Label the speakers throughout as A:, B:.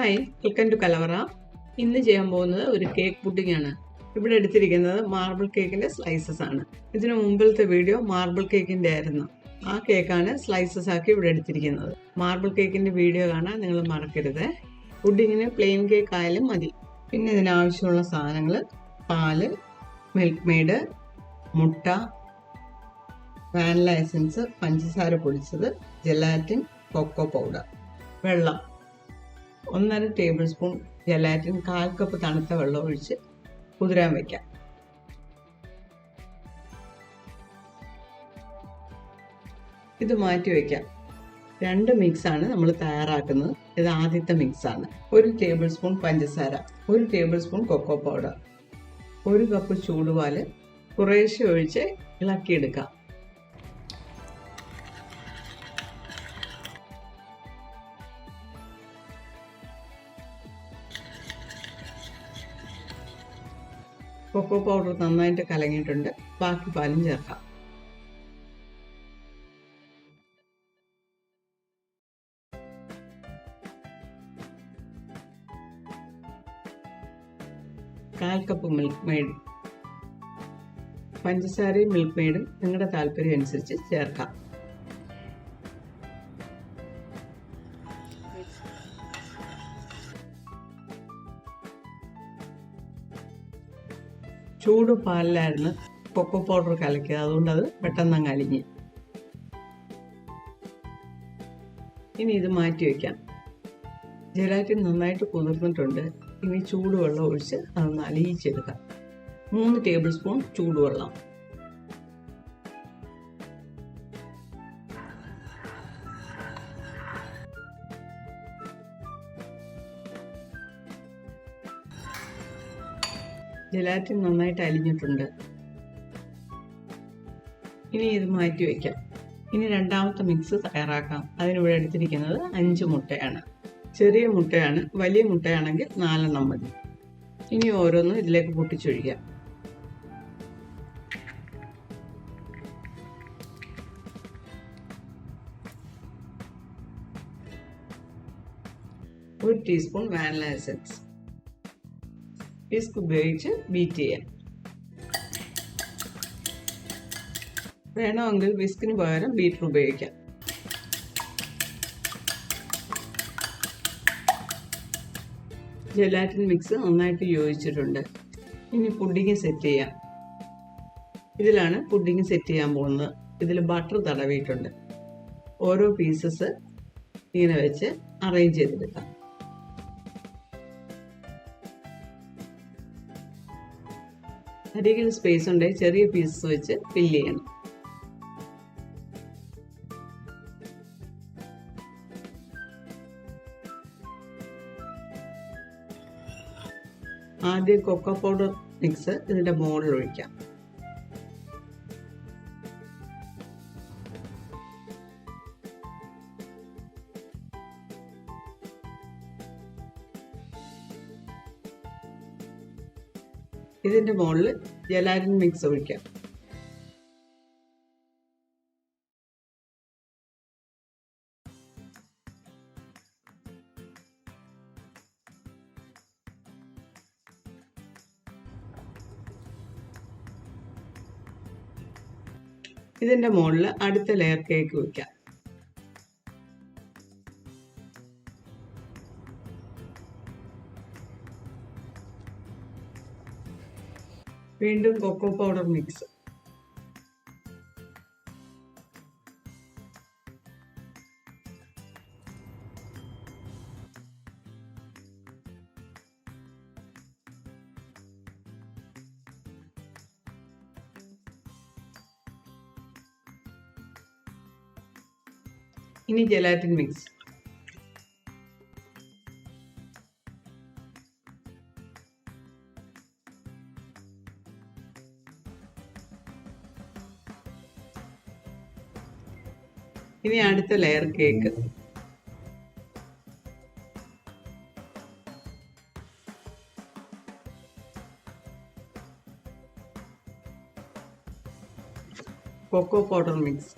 A: Hi, welcome to കലവറ. ഇന്ന് ചെയ്യാൻ പോകുന്നത് ഒരു കേക്ക് പുഡിംഗ് ആണ്. ഇവിടെ എടുത്തിരിക്കുന്നത് മാർബിൾ കേക്കിന്റെ സ്ലൈസസ് ആണ്. ഇതിനു മുമ്പിലത്തെ വീഡിയോ മാർബിൾ കേക്കിന്റെ ആയിരുന്നു. ആ കേക്കാണ് സ്ലൈസസ് ആക്കി ഇവിടെ എടുത്തിരിക്കുന്നത്. മാർബിൾ കേക്കിന്റെ വീഡിയോ കാണാൻ നിങ്ങൾ മറക്കരുത്. പുഡിങ്ങിന് പ്ലെയിൻ കേക്ക് ആയാലും മതി. പിന്നെ ഇതിനാവശ്യമുള്ള സാധനങ്ങൾ: പാല്, മിൽക്ക് മെയ്ഡ്, മുട്ട, വാനില എസൻസ്, പഞ്ചസാര പൊടിച്ചത്, ജെലാറ്റിൻ, കൊക്കോ പൗഡർ, വെള്ളം 1.5 ടേബിൾ സ്പൂൺ ജെലാറ്റിൻ, 1/4 കപ്പ് തണുത്ത വെള്ളം ഒഴിച്ച് കുതിരാൻ വയ്ക്കാം. ഇത് മാറ്റി വയ്ക്കാം. 2 മിക്സാണ് നമ്മൾ തയ്യാറാക്കുന്നത്. ഇത് ആദ്യത്തെ മിക്സാണ്. 1 ടേബിൾ സ്പൂൺ പഞ്ചസാര, 1 table spoon cocoa powder, 1 cup ചൂടുപാല് കുറേശ്ശെ ഒഴിച്ച് ഇളക്കിയെടുക്കാം. കൊക്കോ പൗഡർ നന്നായിട്ട് കലങ്ങിയിട്ടുണ്ട്. ബാക്കി പാലും ചേർക്കാം. കാൽ കപ്പ് മിൽക്ക് മെയ്ഡ്. പഞ്ചസാരയും മിൽക്ക് മെയ്ഡും നിങ്ങളുടെ താല്പര്യം അനുസരിച്ച് ചേർക്കാം. ചൂട് പാലിലായിരുന്നു കൊക്കോ പൗഡർ കലക്കിയത്, അതുകൊണ്ട് അത് പെട്ടെന്ന് അങ്ങ് അലിഞ്ഞ്. ഇനി ഇത് മാറ്റി വയ്ക്കാം. ജെലാറ്റിൻ നന്നായിട്ട് കുതിർന്നിട്ടുണ്ട്. ഇനി ചൂടുവെള്ളം ഒഴിച്ച് അതൊന്ന് അലിയിച്ചെടുക്കാം. 3 ടേബിൾ സ്പൂൺ ചൂടുവെള്ളം. ജെലാറ്റിൻ നന്നായിട്ട് അലിഞ്ഞിട്ടുണ്ട്. ഇനി ഇത് മാറ്റി വയ്ക്കാം. ഇനി രണ്ടാമത്തെ മിക്സ് തയ്യാറാക്കാം. അതിനിവിടെ എടുത്തിരിക്കുന്നത് 5 മുട്ടയാണ്. ചെറിയ മുട്ടയാണ്. വലിയ മുട്ടയാണെങ്കിൽ 4 മതി. ഇനി ഓരോന്നും ഇതിലേക്ക് പൊട്ടിച്ചൊഴിക്കാം. ഒരു ടീസ്പൂൺ വാനില എസൻസ്. വിസ്ക് ഉപയോഗിച്ച് ബീറ്റ് ചെയ്യാം. വേണമെങ്കിൽ വിസ്കിന് പകരം ബീറ്റർ ഉപയോഗിക്കാം. ജെലാറ്റിൻ മിക്സ് നന്നായിട്ട് യോജിച്ചിട്ടുണ്ട്. ഇനി പുഡിംഗ് സെറ്റ് ചെയ്യാം. ഇതിലാണ് പുഡിംഗ് സെറ്റ് ചെയ്യാൻ പോകുന്നത്. ഇതിൽ ബട്ടർ തടവിയിട്ടുണ്ട്. ഓരോ പീസസ് ഇങ്ങനെ വെച്ച് അറേഞ്ച് ചെയ്തെടുക്കാം. അരികിൽ സ്പേസ് ഉണ്ടെങ്കിൽ ചെറിയ പീസസ് വെച്ച് ഫില്ല് ചെയ്യണം. ആദ്യം കൊക്കോ പൗഡർ മിക്സ് ഇതിന്റെ മുകളിൽ ഒഴിക്കാം. ഇതിന്റെ മുകളിൽ ജെലാറ്റിൻ മിക്സ് ഒഴിക്കാം. ഇതിന്റെ മുകളിൽ അടുത്ത ലെയർ കേക്ക് വയ്ക്കാം. വീണ്ടും കൊക്കോ പൗഡർ മിക്സ്. ഇനി ജെലാറ്റിൻ മിക്സ്. ഇനി അടുത്ത layer cake. Cocoa powder mix.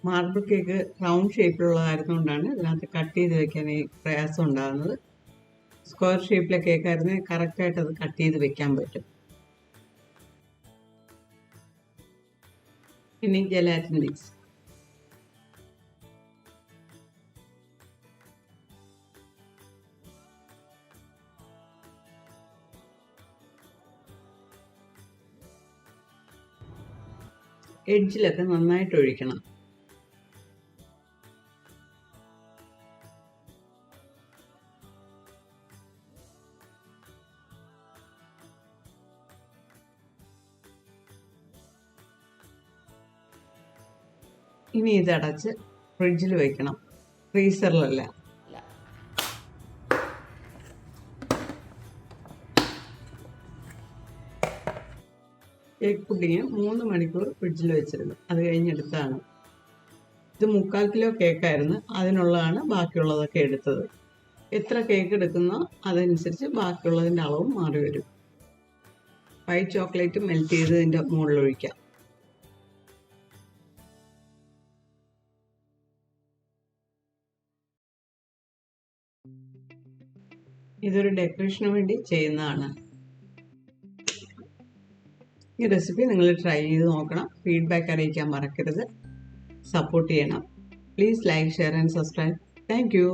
A: Marble cake round ഷേപ്പിലുള്ളതായിരുന്നുകൊണ്ടാണ് ഇതിനകത്ത് കട്ട് ചെയ്ത് വെക്കാൻ ഈ പ്രയാസം ഉണ്ടാകുന്നത്. സ്ക്വയർ ഷേപ്പിലെ കേക്കായിരുന്നു കറക്റ്റായിട്ട് അത് കട്ട് ചെയ്ത് വെക്കാൻ പറ്റും. ഇനി ജലാറ്റിൻ മിക്സ്. എഡ്ജിലൊക്കെ നന്നായിട്ട് ഒഴിക്കണം. ഇനി ഇതടച്ച് ഫ്രിഡ്ജിൽ വയ്ക്കണം, ഫ്രീസറിലല്ല. കേക്ക് പുഡിങ് 3 മണിക്കൂർ ഫ്രിഡ്ജിൽ വെച്ചിരുന്നു. അത് കഴിഞ്ഞെടുത്താണ്. ഇത് 3/4 കിലോ കേക്കായിരുന്നു. അതിനുള്ളതാണ് ബാക്കിയുള്ളതൊക്കെ എടുത്തത്. എത്ര കേക്ക് എടുക്കുന്നോ അതനുസരിച്ച് ബാക്കിയുള്ളതിൻ്റെ അളവും മാറി വരും. വൈറ്റ് ചോക്ലേറ്റ് മെൽറ്റ് ചെയ്തതിൻ്റെ മുകളിൽ ഒഴിക്കാം. ഇതൊരു ഡെക്കറേഷന് വേണ്ടി ചെയ്യുന്നതാണ്. ഈ റെസിപ്പി നിങ്ങൾ ട്രൈ ചെയ്ത് നോക്കണം. ഫീഡ്ബാക്ക് അറിയിക്കാൻ മറക്കരുത്. സപ്പോർട്ട് ചെയ്യണം. Please like, share and subscribe. Thank you.